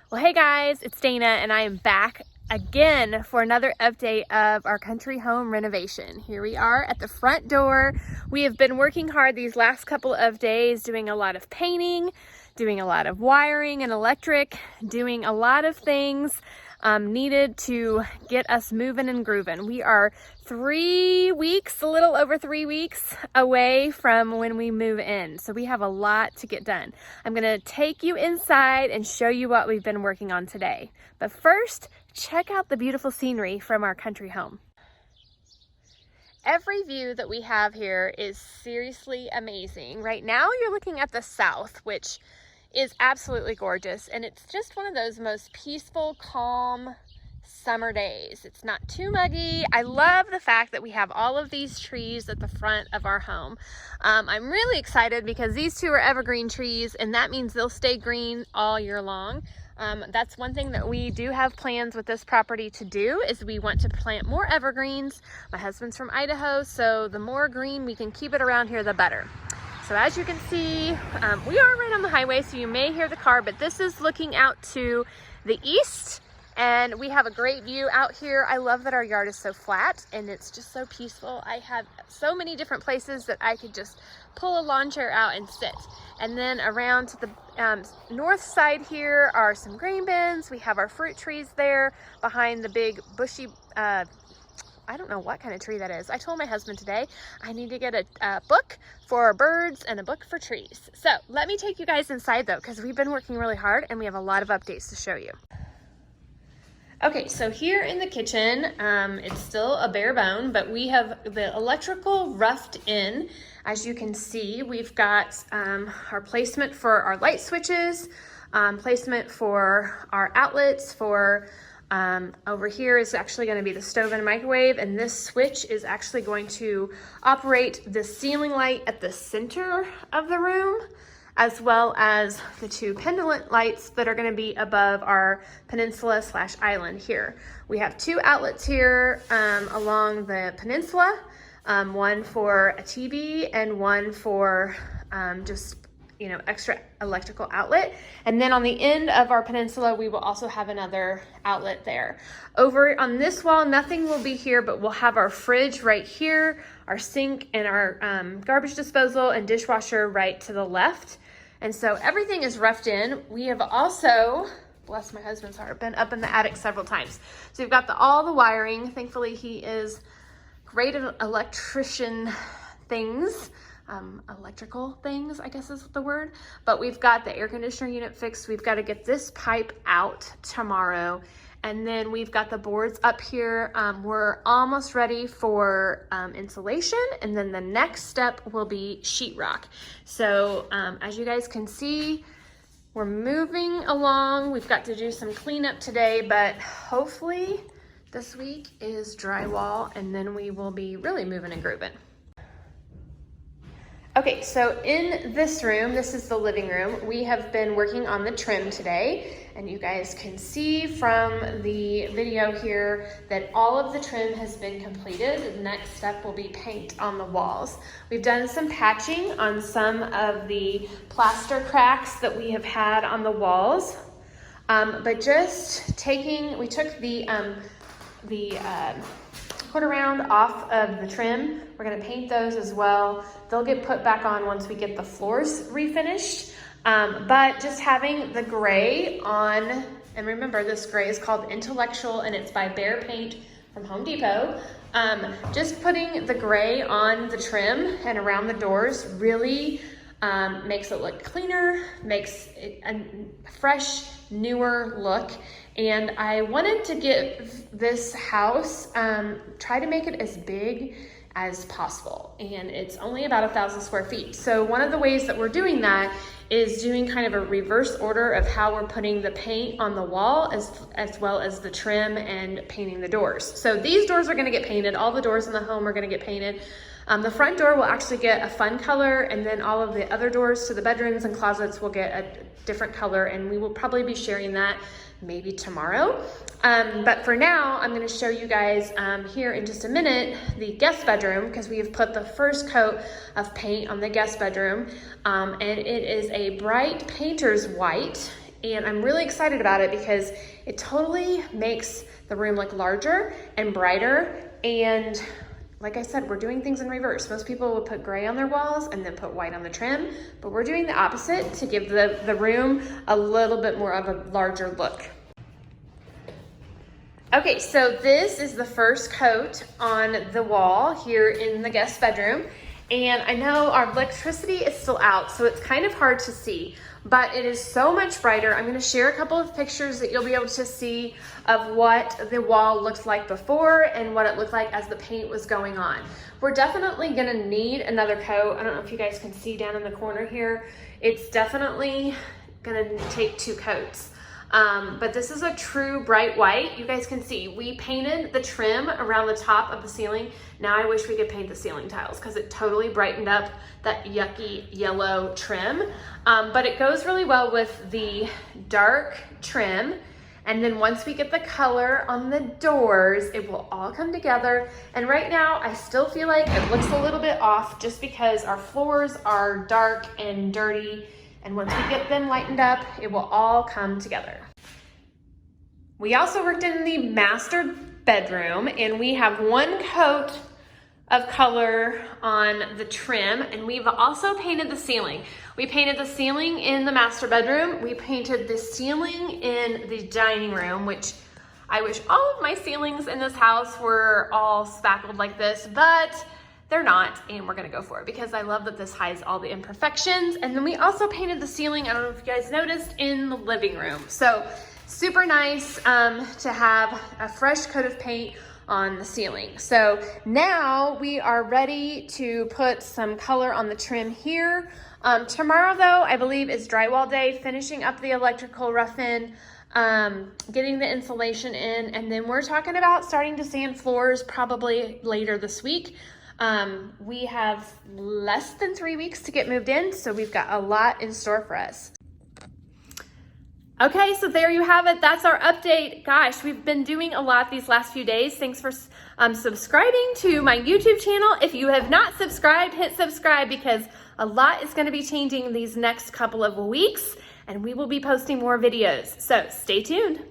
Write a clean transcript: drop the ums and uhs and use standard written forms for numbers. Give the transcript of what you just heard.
Well, hey guys, it's Dana and I am back again for another update of our country home renovation. Here we are at the front door. We have been working hard these last couple of days, doing a lot of painting, doing a lot of wiring and electric, doing a lot of things needed to get us moving and grooving. We are 3 weeks, a little over 3 weeks away from when we move in. So we have a lot to get done. I'm gonna take you inside and show you what we've been working on today. But first, check out the beautiful scenery from our country home. Every view that we have here is seriously amazing. Right now you're looking at the south, which is absolutely gorgeous, and it's just one of those most peaceful, calm summer days. It's not too muggy. I love the fact that we have all of these trees at the front of our home. I'm really excited because these two are evergreen trees, and that means they'll stay green all year long. That's one thing that we do have plans with this property to do, is we want to plant more evergreens. My husband's from Idaho, so the more green we can keep it around here, the better. So as you can see, we are right on the highway, so you may hear the car, but this is looking out to the east, and we have a great view out here. I love that our yard is so flat and it's just so peaceful. I have so many different places that I could just pull a lawn chair out and sit. And then around to the north side here are some grain bins. We have our fruit trees there behind the big bushy, I don't know what kind of tree that is. I told my husband today I need to get a book for birds and a book for trees. So let me take you guys inside though, because we've been working really hard and we have a lot of updates to show you. Okay, so here in the kitchen, it's still a bare bone, but we have the electrical roughed in. As you can see, we've got our placement for our light switches, placement for our outlets, for over here is actually going to be the stove and microwave, and this switch is actually going to operate the ceiling light at the center of the room, as well as the two pendant lights that are going to be above our peninsula / island here. We have two outlets here along the peninsula, one for a TV and one for just extra electrical outlet. And then on the end of our peninsula, we will also have another outlet there. Over on this wall, nothing will be here, but we'll have our fridge right here, our sink and our garbage disposal and dishwasher right to the left. And so everything is roughed in. We have also, bless my husband's heart, been up in the attic several times. So we've got all the wiring. Thankfully, he is great at electrician things. Electrical things, I guess is the word. But we've got the air conditioner unit fixed. We've got to get this pipe out tomorrow. And then we've got the boards up here. We're almost ready for insulation. And then the next step will be sheetrock. So as you guys can see, we're moving along. We've got to do some cleanup today, but hopefully this week is drywall, and then we will be really moving and grooving. Okay, so in this room, this is the living room, we have been working on the trim today, and you guys can see from the video here that all of the trim has been completed. The next step will be paint on the walls. We've done some patching on some of the plaster cracks that we have had on the walls, but just we took the quarter round off of the trim. We're going to paint those as well. They'll get put back on once we get the floors refinished. But just having the gray on, and remember this gray is called Intellectual and it's by Behr Paint from Home Depot. Just putting the gray on the trim and around the doors really makes it look cleaner, makes it a fresh, newer look. And I wanted to give this house, try to make it as big as possible. And it's only about 1,000 square feet. So one of the ways that we're doing that is doing kind of a reverse order of how we're putting the paint on the wall as well as the trim and painting the doors. So these doors are gonna get painted. All the doors in the home are gonna get painted. The front door will actually get a fun color, and then all of the other doors to the bedrooms and closets will get a different color, and we will probably be sharing that maybe tomorrow. But for now, I'm gonna show you guys here in just a minute the guest bedroom, because we have put the first coat of paint on the guest bedroom, and it is a bright painter's white. and I'm really excited about it because it totally makes the room look larger and brighter. And like I said, we're doing things in reverse. Most people would put gray on their walls and then put white on the trim, but we're doing the opposite to give the room a little bit more of a larger look. Okay, so this is the first coat on the wall here in the guest bedroom. And I know our electricity is still out, so it's kind of hard to see, but it is so much brighter. I'm gonna share a couple of pictures that you'll be able to see of what the wall looked like before and what it looked like as the paint was going on. We're definitely gonna need another coat. I don't know if you guys can see down in the corner here. It's definitely gonna take 2 coats. But this is a true bright white. You guys can see we painted the trim around the top of the ceiling. Now I wish we could paint the ceiling tiles because it totally brightened up that yucky yellow trim. But it goes really well with the dark trim. And then once we get the color on the doors, it will all come together. And right now I still feel like it looks a little bit off just because our floors are dark and dirty. And once we get them lightened up, it will all come together. We also worked in the master bedroom, and we have 1 coat of color on the trim, and we've also painted the ceiling. We painted the ceiling in the master bedroom. We painted the ceiling in the dining room, which I wish all of my ceilings in this house were all spackled like this, but they're not, and we're gonna go for it because I love that this hides all the imperfections. And then we also painted the ceiling, I don't know if you guys noticed, in the living room. So super nice to have a fresh coat of paint on the ceiling. So now we are ready to put some color on the trim here. Tomorrow though, I believe is drywall day, finishing up the electrical rough-in, getting the insulation in, and then we're talking about starting to sand floors probably later this week. We have less than 3 weeks to get moved in, so we've got a lot in store for us. Okay, so there you have it. That's our update. Gosh, we've been doing a lot these last few days. Thanks for subscribing to my YouTube channel. If you have not subscribed, hit subscribe because a lot is going to be changing these next couple of weeks, and we will be posting more videos. So stay tuned.